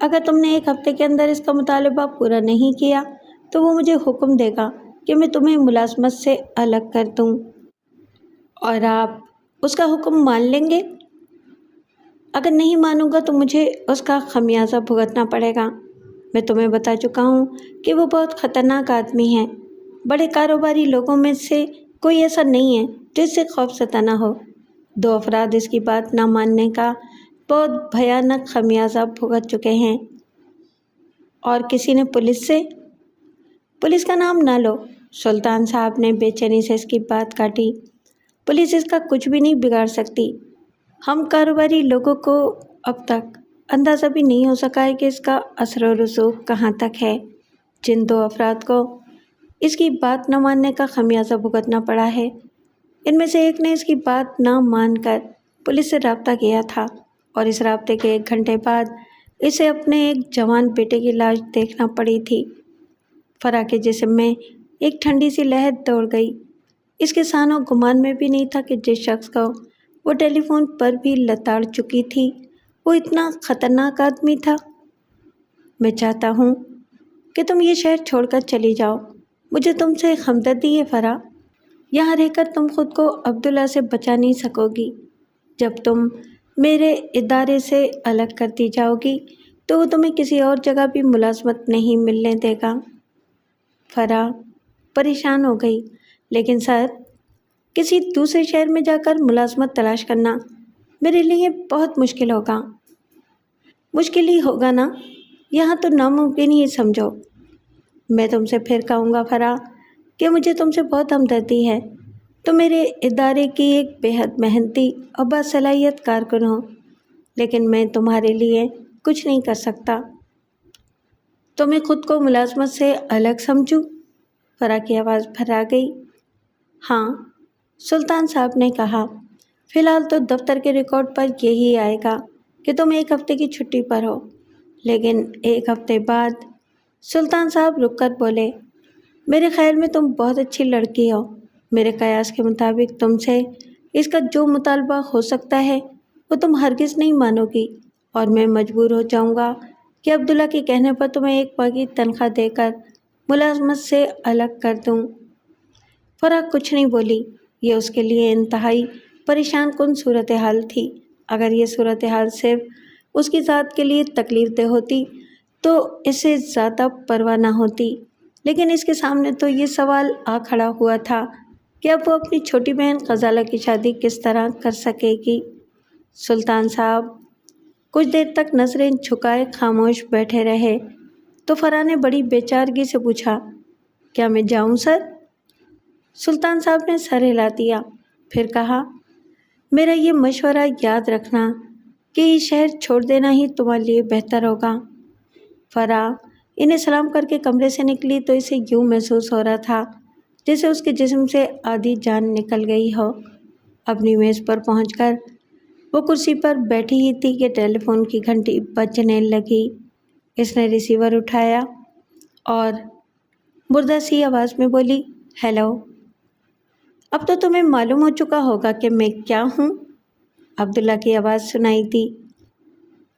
اگر تم نے 1 ہفتے کے اندر اس کا مطالبہ پورا نہیں کیا تو وہ مجھے حکم دے گا کہ میں تمہیں ملازمت سے الگ کر دوں، اور آپ اس کا حکم مان لیں گے؟ اگر نہیں مانوں گا تو مجھے اس کا خمیازہ بھگتنا پڑے گا۔ میں تمہیں بتا چکا ہوں کہ وہ بہت خطرناک آدمی ہے۔ بڑے کاروباری لوگوں میں سے کوئی ایسا نہیں ہے جو اس سے خوف زدہ نہ ہو۔ 2 افراد اس کی بات نہ ماننے کا بہت بھیانک خمیازہ بھگت چکے ہیں۔ اور کسی نے پولیس کا نام نہ لو۔ سلطان صاحب نے بے چینی سے اس کی بات کاٹی۔ پولیس اس کا کچھ بھی نہیں بگاڑ سکتی۔ ہم کاروباری لوگوں کو اب تک اندازہ بھی نہیں ہو سکا ہے کہ اس کا اثر و رسوخ کہاں تک ہے۔ جن 2 افراد کو اس کی بات نہ ماننے کا خمیازہ بھگتنا پڑا ہے، ان میں سے ایک نے اس کی بات نہ مان کر پولیس سے رابطہ کیا تھا، اور اس رابطے کے 1 گھنٹے بعد اسے اپنے ایک جوان بیٹے کی لاش دیکھنا پڑی تھی۔ فرح کے جسم میں ایک ٹھنڈی سی لہر دوڑ گئی۔ اس کے سان و گمان میں بھی نہیں تھا کہ جس شخص کو وہ ٹیلی فون پر بھی لتاڑ چکی تھی وہ اتنا خطرناک آدمی تھا۔ میں چاہتا ہوں کہ تم یہ شہر چھوڑ کر چلی جاؤ۔ مجھے تم سے ہمدردی ہے فرح۔ یہاں رہ کر تم خود کو عبداللہ سے بچا نہیں سکو گی۔ جب تم میرے ادارے سے الگ کرتی جاؤ گی تو وہ تمہیں کسی اور جگہ بھی ملازمت نہیں ملنے دے گا۔ فرح پریشان ہو گئی۔ لیکن سر، کسی دوسرے شہر میں جا کر ملازمت تلاش کرنا میرے لیے بہت مشکل ہوگا۔ مشکل ہی ہوگا نا؟ یہاں تو ناممکن ہی سمجھو۔ میں تم سے پھر کہوں گا فرح کہ مجھے تم سے بہت ہمدردی ہے۔ تم میرے ادارے کی ایک بے حد محنتی اور باصلاحیت کارکن ہو، لیکن میں تمہارے لیے کچھ نہیں کر سکتا۔ تو میں خود کو ملازمت سے الگ سمجھوں؟ فرح کی آواز بھرا گئی۔ ہاں، سلطان صاحب نے کہا، فی الحال تو دفتر کے ریکارڈ پر یہی آئے گا کہ تم 1 ہفتے کی چھٹی پر ہو، لیکن 1 ہفتے بعد سلطان صاحب رک کر بولے، میرے خیال میں تم بہت اچھی لڑکی ہو۔ میرے قیاس کے مطابق تم سے اس کا جو مطالبہ ہو سکتا ہے وہ تم ہرگز نہیں مانو گی، اور میں مجبور ہو جاؤں گا کہ عبداللہ کے کہنے پر تمہیں 1 ماہ کی تنخواہ دے کر ملازمت سے الگ کر دوں۔ فرح کچھ نہیں بولی۔ یہ اس کے لیے انتہائی پریشان کن صورتحال تھی۔ اگر یہ صورتحال صرف اس کی ذات کے لیے تکلیف دہ ہوتی تو اسے زیادہ پرواہ نہ ہوتی، لیکن اس کے سامنے تو یہ سوال آ کھڑا ہوا تھا کہ اب وہ اپنی چھوٹی بہن غزالہ کی شادی کس طرح کر سکے گی۔ سلطان صاحب کچھ دیر تک نظریں جھکائے خاموش بیٹھے رہے، تو فرح نے بڑی بے چارگی سے پوچھا، کیا میں جاؤں سر؟ سلطان صاحب نے سر ہلا دیا، پھر کہا، میرا یہ مشورہ یاد رکھنا کہ یہ شہر چھوڑ دینا ہی تمہارے لیے بہتر ہوگا۔ فرح انہیں سلام کر کے کمرے سے نکلی تو اسے یوں محسوس ہو رہا تھا جیسے اس کے جسم سے آدھی جان نکل گئی ہو۔ اپنی میز پر پہنچ کر وہ کرسی پر بیٹھی ہی تھی کہ ٹیلی فون کی گھنٹی بجنے لگی۔ اس نے ریسیور اٹھایا اور مردہ سی آواز میں بولی، ہیلو۔ اب تو تمہیں معلوم ہو چکا ہوگا کہ میں کیا ہوں؟ عبداللہ کی آواز سنائی دی۔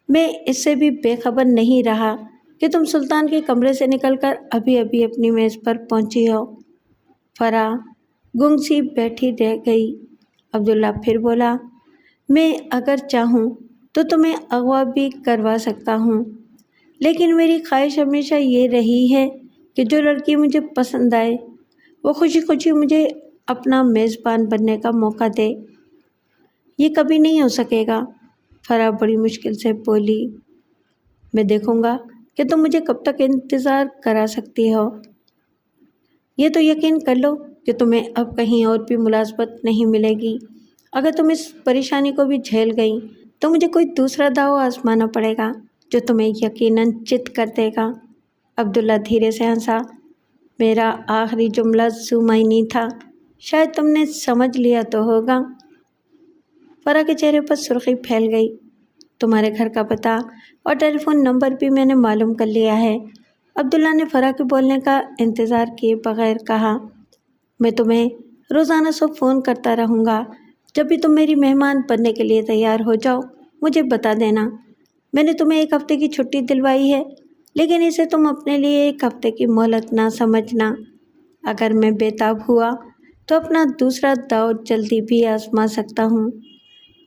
میں اس سے بھی بے خبر نہیں رہا کہ تم سلطان کے کمرے سے نکل کر ابھی ابھی اپنی میز پر پہنچی ہو۔ فرح گنگ سی بیٹھی رہ گئی۔ عبداللہ پھر بولا، میں اگر چاہوں تو تمہیں اغوا بھی کروا سکتا ہوں، لیکن میری خواہش ہمیشہ یہ رہی ہے کہ جو لڑکی مجھے پسند آئے وہ خوشی خوشی مجھے اپنا میزبان بننے کا موقع دے۔ یہ کبھی نہیں ہو سکے گا۔ فرح بڑی مشکل سے بولی، میں دیکھوں گا کہ تم مجھے کب تک انتظار کرا سکتی ہو۔ یہ تو یقین کر لو کہ تمہیں اب کہیں اور بھی ملازمت نہیں ملے گی۔ اگر تم اس پریشانی کو بھی جھیل گئیں تو مجھے کوئی دوسرا داؤ آزمانا پڑے گا جو تمہیں یقیناً چت کر دے گا۔ عبداللہ دھیرے سے ہنسا، میرا آخری جملہ ذو معنی تھا، شاید تم نے سمجھ لیا تو ہوگا۔ فرح کے چہرے پر سرخی پھیل گئی، تمہارے گھر کا پتہ اور ٹیلی فون نمبر بھی میں نے معلوم کر لیا ہے۔ عبداللہ نے فرح کے بولنے کا انتظار کیے بغیر کہا، میں تمہیں روزانہ صبح فون کرتا رہوں گا۔ جب بھی تم میری مہمان بننے کے لیے تیار ہو جاؤ مجھے بتا دینا۔ میں نے تمہیں 1 ہفتے کی چھٹی دلوائی ہے، لیکن اسے تم اپنے لیے 1 ہفتے کی مہلت نہ سمجھنا۔ اگر میں بےتاب ہوا تو اپنا دوسرا داؤ جلدی بھی آزما سکتا ہوں۔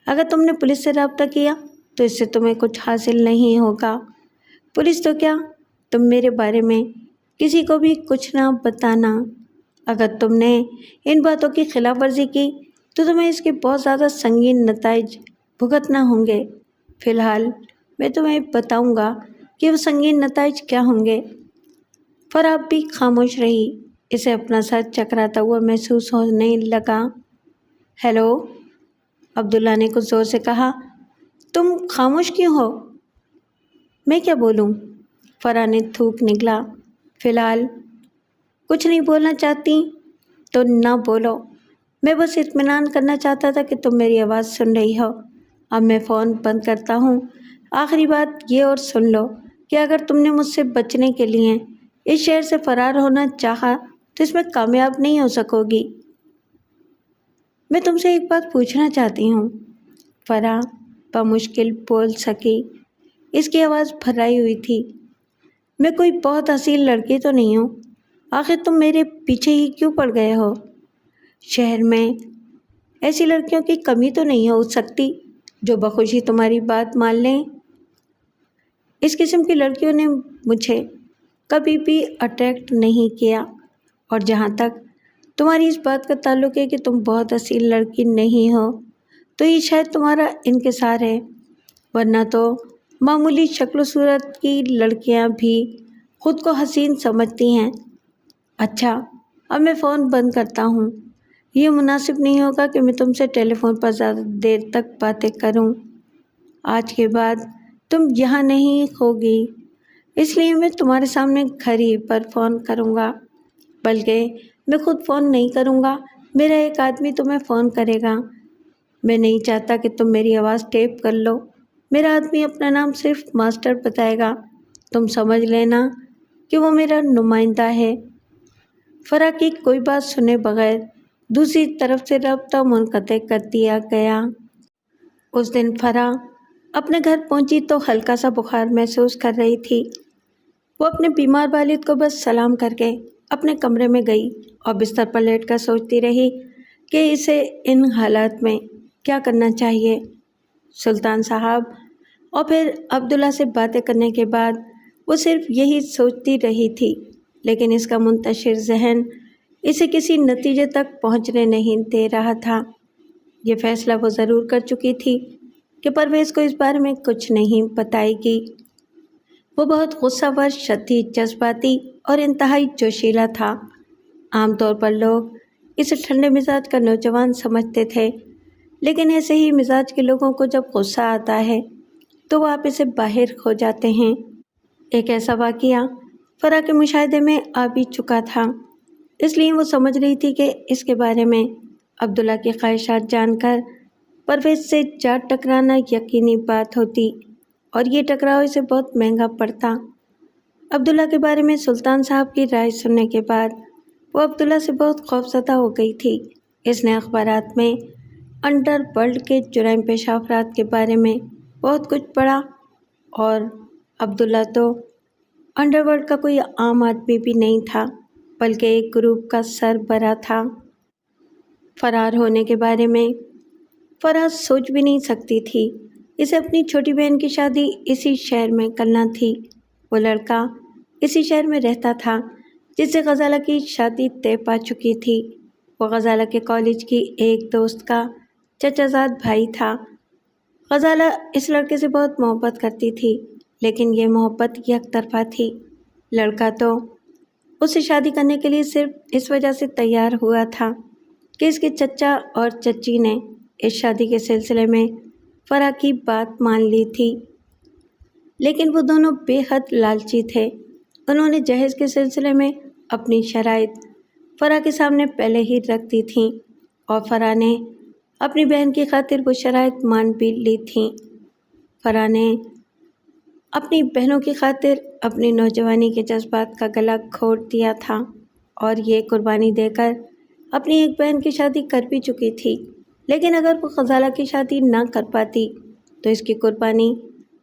اگر تم نے پولیس سے رابطہ کیا تو اس سے تمہیں کچھ حاصل نہیں ہوگا۔ پولیس تو کیا، تم میرے بارے میں کسی کو بھی کچھ نہ بتانا۔ اگر تم نے ان باتوں کی خلاف ورزی کی تو تمہیں اس کے بہت زیادہ سنگین نتائج بھگتنا ہوں گے۔ فی الحال میں تمہیں بتاؤں گا کہ وہ سنگین نتائج کیا ہوں گے۔ فرح بھی خاموش رہی، اسے اپنا سر چکراتا ہوا محسوس ہونے لگا۔ ہیلو، عبداللہ نے کچھ زور سے کہا۔ تم خاموش کیوں ہو؟ میں کیا بولوں؟ فرح نے تھوک نکلا۔ فی الحال کچھ نہیں بولنا چاہتی تو نہ بولو، میں بس اطمینان کرنا چاہتا تھا کہ تم میری آواز سن رہی ہو۔ اب میں فون بند کرتا ہوں۔ آخری بات یہ اور سن لو کہ اگر تم نے مجھ سے بچنے کے لیے اس شہر سے فرار ہونا چاہا تو اس میں کامیاب نہیں ہو سکو گی۔ میں تم سے ایک بات پوچھنا چاہتی ہوں، فرح بمشکل بول سکی۔ اس کی آواز بھرائی ہوئی تھی۔ میں کوئی بہت حسین لڑکی تو نہیں ہوں، آخر تم میرے پیچھے ہی کیوں پڑ گئے ہو؟ شہر میں ایسی لڑکیوں کی کمی تو نہیں ہو سکتی جو بخوشی تمہاری بات مان لیں۔ اس قسم کی لڑکیوں نے مجھے کبھی بھی اٹریکٹ نہیں کیا، اور جہاں تک تمہاری اس بات کا تعلق ہے کہ تم بہت حسین لڑکی نہیں ہو تو یہ شاید تمہارا انکسار ہے، ورنہ تو معمولی شکل و صورت کی لڑکیاں بھی خود کو حسین سمجھتی ہیں۔ اچھا، اب میں فون بند کرتا ہوں۔ یہ مناسب نہیں ہوگا کہ میں تم سے ٹیلی فون پر زیادہ دیر تک باتیں کروں۔ آج کے بعد تم یہاں نہیں ہوگی، اس لیے میں تمہارے سامنے گھر ہی پر فون کروں گا، بلکہ میں خود فون نہیں کروں گا، میرا ایک آدمی تمہیں فون کرے گا۔ میں نہیں چاہتا کہ تم میری آواز ٹیپ کر لو، میرا آدمی اپنا نام صرف ماسٹر بتائے گا، تم سمجھ لینا کہ وہ میرا نمائندہ ہے۔ فرح کی کوئی بات سنے بغیر دوسری طرف سے رابطہ منقطع کر دیا گیا۔ اس دن فرح اپنے گھر پہنچی تو ہلکا سا بخار محسوس کر رہی تھی۔ وہ اپنے بیمار والد کو بس سلام کر کے اپنے کمرے میں گئی اور بستر پر لیٹ کر سوچتی رہی کہ اسے ان حالات میں کیا کرنا چاہیے۔ سلطان صاحب اور پھر عبداللہ سے باتیں کرنے کے بعد وہ صرف یہی سوچتی رہی تھی، لیکن اس کا منتشر ذہن اسے کسی نتیجے تک پہنچنے نہیں دے رہا تھا۔ یہ فیصلہ وہ ضرور کر چکی تھی کہ پرویز کو اس بارے میں کچھ نہیں بتائے گی۔ وہ بہت غصہ ور، شدید جذباتی اور انتہائی جوشیلا تھا۔ عام طور پر لوگ اسے ٹھنڈے مزاج کا نوجوان سمجھتے تھے، لیکن ایسے ہی مزاج کے لوگوں کو جب غصہ آتا ہے تو وہ آپے سے باہر کھو جاتے ہیں۔ ایک ایسا واقعہ فرح کے مشاہدے میں آ بھی چکا تھا، اس لیے وہ سمجھ رہی تھی کہ اس کے بارے میں عبداللہ کی خواہشات جان کر پرویز سے جا ٹکرانا یقینی بات ہوتی، اور یہ ٹکراؤ اسے بہت مہنگا پڑتا۔ عبداللہ کے بارے میں سلطان صاحب کی رائے سننے کے بعد وہ عبداللہ سے بہت خوفزدہ ہو گئی تھی۔ اس نے اخبارات میں انڈر ورلڈ کے جرائم پیشہ افراد کے بارے میں بہت کچھ پڑھا، اور عبداللہ تو انڈر ورلڈ کا کوئی عام آدمی بھی نہیں تھا، بلکہ ایک گروپ کا سربراہ تھا۔ فرار ہونے کے بارے میں فرح سوچ بھی نہیں سکتی تھی۔ اسے اپنی چھوٹی بہن کی شادی اسی شہر میں کرنا تھی۔ وہ لڑکا اسی شہر میں رہتا تھا جس سے غزالہ کی شادی طے پا چکی تھی۔ وہ غزالہ کے کالج کی ایک دوست کا چچا زاد بھائی تھا۔ غزالہ اس لڑکے سے بہت محبت کرتی تھی، لیکن یہ محبت یک طرفہ تھی۔ لڑکا تو اس سے شادی کرنے کے لیے صرف اس وجہ سے تیار ہوا تھا کہ اس کے چچا اور چچی نے اس شادی کے سلسلے میں فرح کی بات مان لی تھی، لیکن وہ دونوں بے حد لالچی تھے۔ انہوں نے جہیز کے سلسلے میں اپنی شرائط فرح کے سامنے پہلے ہی رکھ دی تھیں، اور فرح نے اپنی بہن کی خاطر وہ شرائط مان بھی لی تھیں۔ فرح نے اپنی بہنوں کی خاطر اپنی نوجوانی کے جذبات کا گلا گھونٹ دیا تھا، اور یہ قربانی دے کر اپنی ایک بہن کی شادی کر بھی چکی تھی، لیکن اگر وہ غزالہ کی شادی نہ کر پاتی تو اس کی قربانی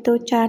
2-4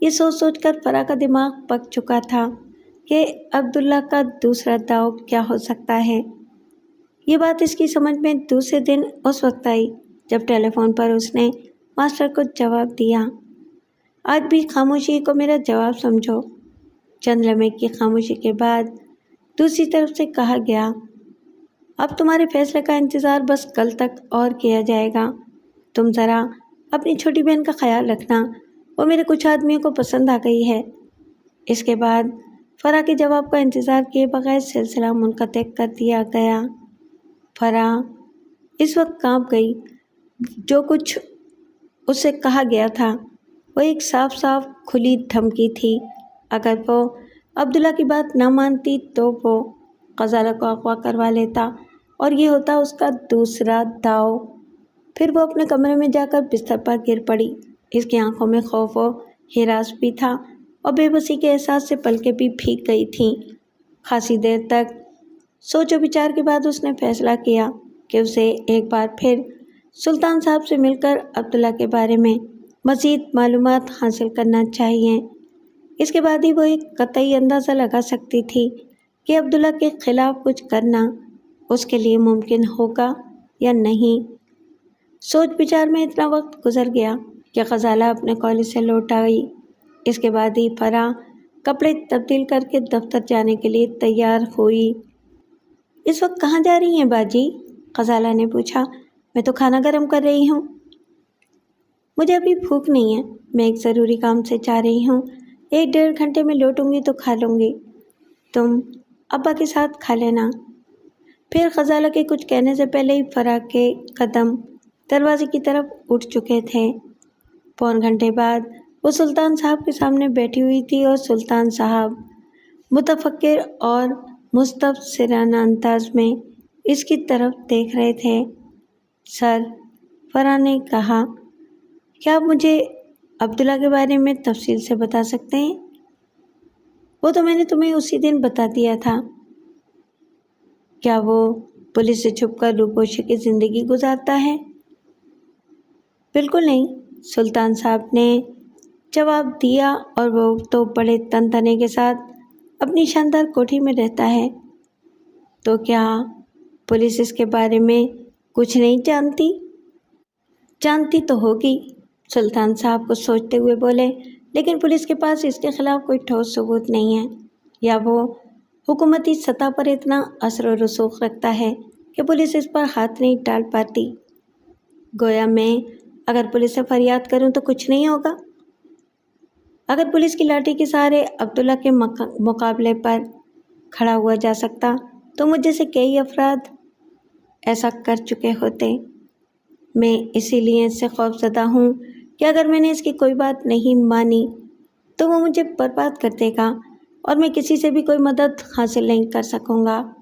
یہ سوچ سوچ کر فرح کا دماغ پک چکا تھا کہ عبداللہ کا دوسرا داؤ کیا ہو سکتا ہے۔ یہ بات اس کی سمجھ میں دوسرے دن اس وقت آئی جب ٹیلی فون پر اس نے ماسٹر کو جواب دیا، آج بھی خاموشی کو میرا جواب سمجھو۔ چند لمحے کی خاموشی کے بعد دوسری طرف سے کہا گیا، اب تمہارے فیصلے کا انتظار بس کل تک اور کیا جائے گا۔ تم ذرا اپنی چھوٹی بہن کا خیال رکھنا، وہ میرے کچھ آدمیوں کو پسند آ گئی ہے۔ اس کے بعد فرح کے جواب کا انتظار کیے بغیر سلسلہ منقطع کر دیا گیا۔ فرح اس وقت کانپ گئی۔ جو کچھ اس سے کہا گیا تھا وہ ایک صاف صاف کھلی دھمکی تھی۔ اگر وہ عبداللہ کی بات نہ مانتی تو وہ غزالہ کو اغوا کروا لیتا اور یہ ہوتا اس کا دوسرا داؤ۔ پھر وہ اپنے کمرے میں جا کر بستر پر گر پڑی۔ اس کی آنکھوں میں خوف و ہراس بھی تھا اور بے بسی کے احساس سے پلکیں بھی بھیگ گئی تھیں۔ خاصی دیر تک سوچ و بچار کے بعد اس نے فیصلہ کیا کہ اسے ایک بار پھر سلطان صاحب سے مل کر عبداللہ کے بارے میں مزید معلومات حاصل کرنا چاہیے۔ اس کے بعد ہی وہ ایک قطعی اندازہ لگا سکتی تھی کہ عبداللہ کے خلاف کچھ کرنا اس کے لیے ممکن ہوگا یا نہیں۔ سوچ بچار میں اتنا وقت گزر گیا کہ غزالہ اپنے کالج سے لوٹ آئی۔ اس کے بعد ہی فرح کپڑے تبدیل کر کے دفتر جانے کے لیے تیار ہوئی۔ اس وقت کہاں جا رہی ہیں باجی؟ غزالہ نے پوچھا۔ میں تو کھانا گرم کر رہی ہوں۔ مجھے ابھی بھوک نہیں ہے، میں ایک ضروری کام سے جا رہی ہوں، 1-1.5 گھنٹے میں لوٹوں گی تو کھا لوں گی، تم ابا کے ساتھ کھا لینا۔ پھر غزالہ کے کچھ کہنے سے پہلے ہی فرح کے قدم دروازے کی طرف اٹھ چکے تھے۔ پون گھنٹے بعد وہ سلطان صاحب کے سامنے بیٹھی ہوئی تھی اور سلطان صاحب متفکر اور مستبصرانہ انداز میں اس کی طرف دیکھ رہے تھے۔ سر، فرح نے کہا، کیا آپ مجھے عبداللہ کے بارے میں تفصیل سے بتا سکتے ہیں؟ وہ تو میں نے تمہیں اسی دن بتا دیا تھا۔ کیا وہ پولیس سے چھپ کر روپوشی کی زندگی گزارتا ہے؟ بالکل نہیں، سلطان صاحب نے جواب دیا، اور وہ تو بڑے تن تنے کے ساتھ اپنی شاندار کوٹھی میں رہتا ہے۔ تو کیا پولیس اس کے بارے میں کچھ نہیں جانتی؟ جانتی تو ہوگی، سلطان صاحب کو سوچتے ہوئے بولے، لیکن پولیس کے پاس اس کے خلاف کوئی ٹھوس ثبوت نہیں ہے، یا وہ حکومتی سطح پر اتنا اثر و رسوخ رکھتا ہے کہ پولیس اس پر ہاتھ نہیں ڈال پاتی۔ گویا میں اگر پولیس سے فریاد کروں تو کچھ نہیں ہوگا؟ اگر پولیس کی لاٹھی کے سہارے عبداللہ کے مقابلے پر کھڑا ہوا جا سکتا تو مجھ سے کئی افراد ایسا کر چکے ہوتے۔ میں اسی لیے اس سے خوف زدہ ہوں کہ اگر میں نے اس کی کوئی بات نہیں مانی تو وہ مجھے برباد کر دے گا اور میں کسی سے بھی کوئی مدد حاصل نہیں کر سکوں گا۔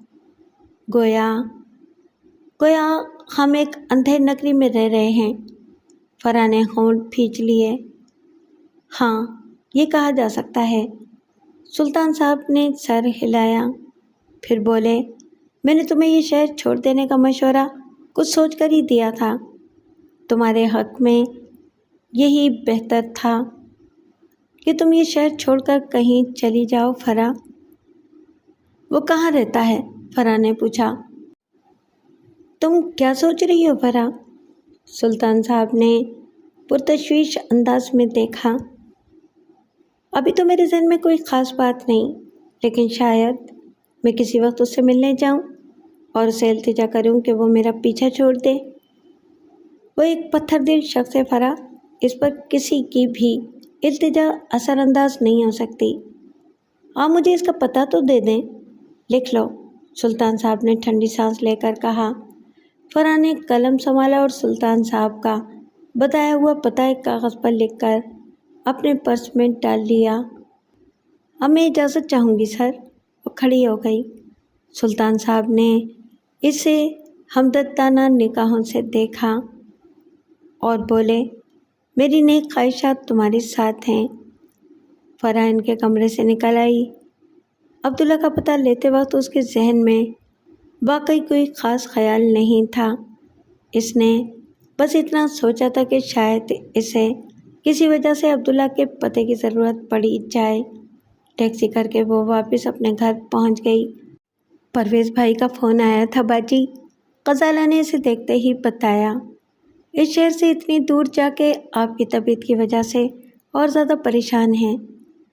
گویا ہم ایک اندھیر نگری میں رہ رہے ہیں۔ فرح نے ہونٹ بھینچ لیے۔ ہاں، یہ کہا جا سکتا ہے۔ سلطان صاحب نے سر ہلایا، پھر بولے، میں نے تمہیں یہ شہر چھوڑ دینے کا مشورہ کچھ سوچ کر ہی دیا تھا۔ تمہارے حق میں یہی بہتر تھا کہ تم یہ شہر چھوڑ کر کہیں چلی جاؤ۔ فرح، وہ کہاں رہتا ہے؟ فرح نے پوچھا۔ تم کیا سوچ رہی ہو فرح؟ سلطان صاحب نے پرتشویش انداز میں دیکھا۔ ابھی تو میرے ذہن میں کوئی خاص بات نہیں، لیکن شاید میں کسی وقت اس سے ملنے جاؤں اور اسے التجا کروں کہ وہ میرا پیچھا چھوڑ دے۔ وہ ایک پتھر دل شخص ہے فرح، اس پر کسی کی بھی التجا اثر انداز نہیں ہو سکتی۔ آپ مجھے اس کا پتہ تو دے دیں، لکھ لو، سلطان صاحب نے ٹھنڈی سانس لے کر کہا۔ فرح نے قلم سنبھالا اور سلطان صاحب کا بتایا ہوا پتہ ایک کاغذ پر لکھ کر اپنے پرس میں ڈال لیا۔ اب میں اجازت چاہوں گی سر۔ وہ کھڑی ہو گئی۔ سلطان صاحب نے اسے ہمدردانہ نگاہوں سے دیکھا اور بولے، میری نیک خواہشات تمہارے ساتھ ہیں۔ فرح ان کے کمرے سے نکل آئی۔ عبداللہ کا پتہ لیتے وقت اس کے ذہن میں واقعی کوئی خاص خیال نہیں تھا۔ اس نے بس اتنا سوچا تھا کہ شاید اسے کسی وجہ سے عبداللہ کے پتے کی ضرورت پڑی جائے۔ ٹیکسی کر کے وہ واپس اپنے گھر پہنچ گئی۔ پرویز بھائی کا فون آیا تھا باجی، غزالہ نے اسے دیکھتے ہی بتایا۔ اس شہر سے اتنی دور جا کے آپ کی طبیعت کی وجہ سے اور زیادہ پریشان ہیں۔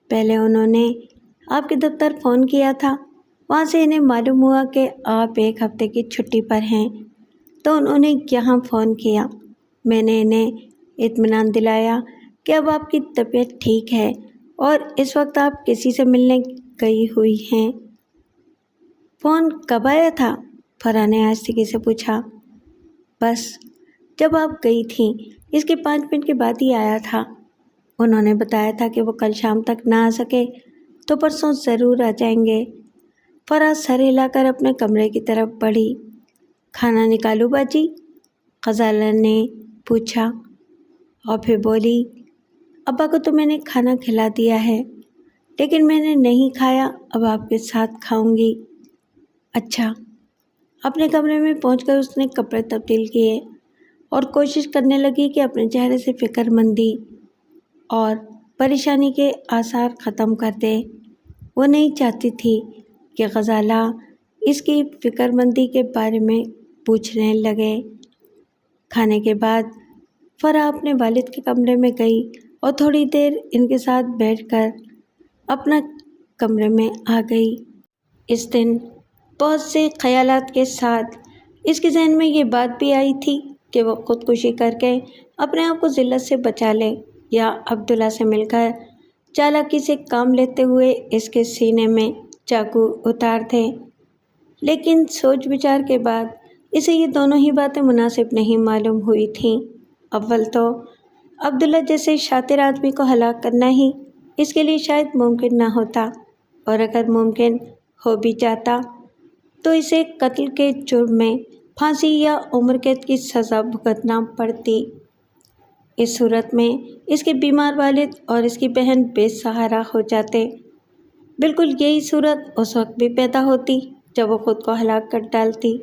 پہلے انہوں نے آپ کے دفتر فون کیا تھا، وہاں سے انہیں معلوم ہوا کہ آپ ایک ہفتے کی چھٹی پر ہیں، تو انہوں نے یہاں فون کیا۔ میں نے انہیں اطمینان دلایا کہ اب آپ کی طبیعت ٹھیک ہے اور اس وقت آپ کسی سے ملنے گئی ہوئی ہیں۔ فون کب آیا تھا؟ فرح نے آہستگی سے پوچھا۔ بس جب آپ گئی تھیں اس کے 5 منٹ کے بعد ہی آیا تھا۔ انہوں نے بتایا تھا کہ وہ کل شام تک نہ آ سکے تو پرسوں ضرور آ جائیں گے۔ فرح سر ہلا کر اپنے کمرے کی طرف بڑھی۔ کھانا نکالوں باجی؟ غزالہ نے پوچھا اور پھر بولی، ابا کو تو میں نے کھانا کھلا دیا ہے، لیکن میں نے نہیں کھایا، اب آپ کے ساتھ کھاؤں گی۔ اچھا۔ اپنے کمرے میں پہنچ کر اس نے کپڑے تبدیل کیے اور کوشش کرنے لگی کہ اپنے چہرے سے فکر مندی اور پریشانی کے آثار ختم کر دے۔ وہ نہیں چاہتی تھی کہ غزالہ اس کی فکر مندی کے بارے میں پوچھنے لگے۔ کھانے کے بعد فرح اپنے والد کے کمرے میں گئی اور تھوڑی دیر ان کے ساتھ بیٹھ کر اپنا کمرے میں آ گئی۔ اس دن بہت سے خیالات کے ساتھ اس کے ذہن میں یہ بات بھی آئی تھی کہ وہ خودکشی کر کے اپنے آپ کو ذلت سے بچا لے یا عبداللہ سے مل کر چالاکی سے کام لیتے ہوئے اس کے سینے میں چاقو اتار دے۔ لیکن سوچ بچار کے بعد اسے یہ دونوں ہی باتیں مناسب نہیں معلوم ہوئی تھیں۔ اول تو عبداللہ جیسے شاطر آدمی کو ہلاک کرنا ہی اس کے لیے شاید ممکن نہ ہوتا، اور اگر ممکن ہو بھی جاتا تو اسے قتل کے جرم میں پھانسی یا عمر قید کی سزا بھگتنا پڑتی۔ اس صورت میں اس کے بیمار والد اور اس کی بہن بے سہارا ہو جاتے۔ بالکل یہی صورت اس وقت بھی پیدا ہوتی جب وہ خود کو ہلاک کر ڈالتی۔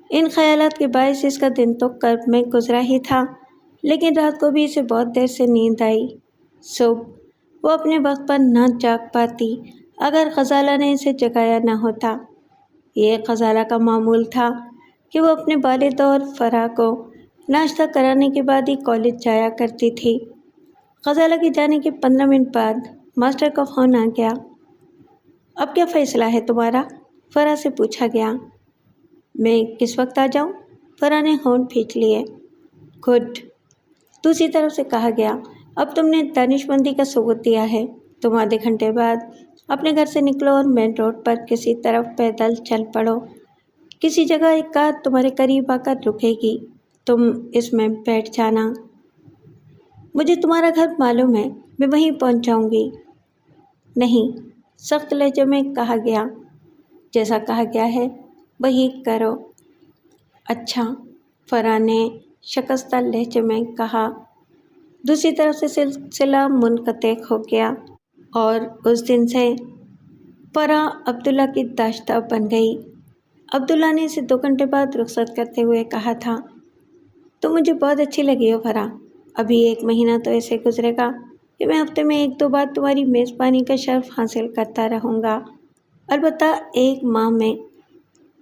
ان خیالات کے باعث اس کا دن تو کرب میں گزرا ہی تھا، لیکن رات کو بھی اسے بہت دیر سے نیند آئی۔ صبح وہ اپنے وقت پر نہ جاگ پاتی اگر غزالہ نے اسے جگایا نہ ہوتا۔ یہ غزالہ کا معمول تھا کہ وہ اپنے والد اور فرح کو ناشتہ کرانے کے بعد ہی کالج جایا کرتی تھی۔ غزالہ کے جانے کے 15 منٹ بعد ماسٹر کا فون آ گیا۔ اب کیا فیصلہ ہے تمہارا؟ فرح سے پوچھا گیا۔ میں کس وقت آ جاؤں؟ فرح نے ہونٹ کھینچ لیے۔ گڈ، دوسری طرف سے کہا گیا۔ اب تم نے دانش مندی کا ثبوت دیا ہے، تم آدھے گھنٹے بعد اپنے گھر سے نکلو اور مین روڈ پر کسی طرف پیدل چل پڑو۔ کسی جگہ ایک کار تمہارے قریب آ کر رکے گی، تم اس میں بیٹھ جانا۔ مجھے تمہارا گھر معلوم ہے، میں وہیں پہنچ جاؤں گی۔ نہیں، سخت لہجے میں کہا گیا۔ جیسا کہا گیا ہے وہی کرو۔ اچھا، فرح نے شکستہ لہجے میں کہا۔ دوسری طرف سے سلسلہ منقطع ہو گیا اور اس دن سے فرح عبداللہ کی داشتہ بن گئی۔ عبداللہ نے اسے 2 گھنٹے بعد رخصت کرتے ہوئے کہا تھا، تم مجھے بہت اچھی لگی ہو فرح۔ ابھی 1 مہینہ تو ایسے گزرے گا کہ میں ہفتے میں 1-2 بار تمہاری میزبانی کا شرف حاصل کرتا رہوں گا۔ البتہ 1 ماہ میں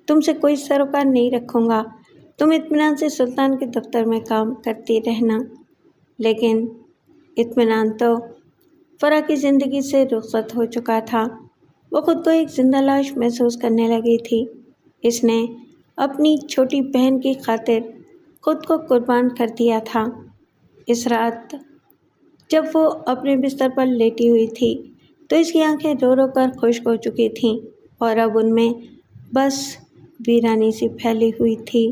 تم سے کوئی سروکار نہیں رکھوں گا، تم اطمینان سے سلطان کے دفتر میں کام کرتی رہنا۔ لیکن اطمینان تو فرح کی زندگی سے رخصت ہو چکا تھا۔ وہ خود کو ایک زندہ لاش محسوس کرنے لگی تھی۔ اس نے اپنی چھوٹی بہن کی خاطر خود کو قربان کر دیا تھا۔ اس رات جب وہ اپنے بستر پر لیٹی ہوئی تھی تو اس کی آنکھیں رو رو کر خشک ہو چکی تھیں اور اب ان میں بس ویرانی سی پھیلی ہوئی تھی۔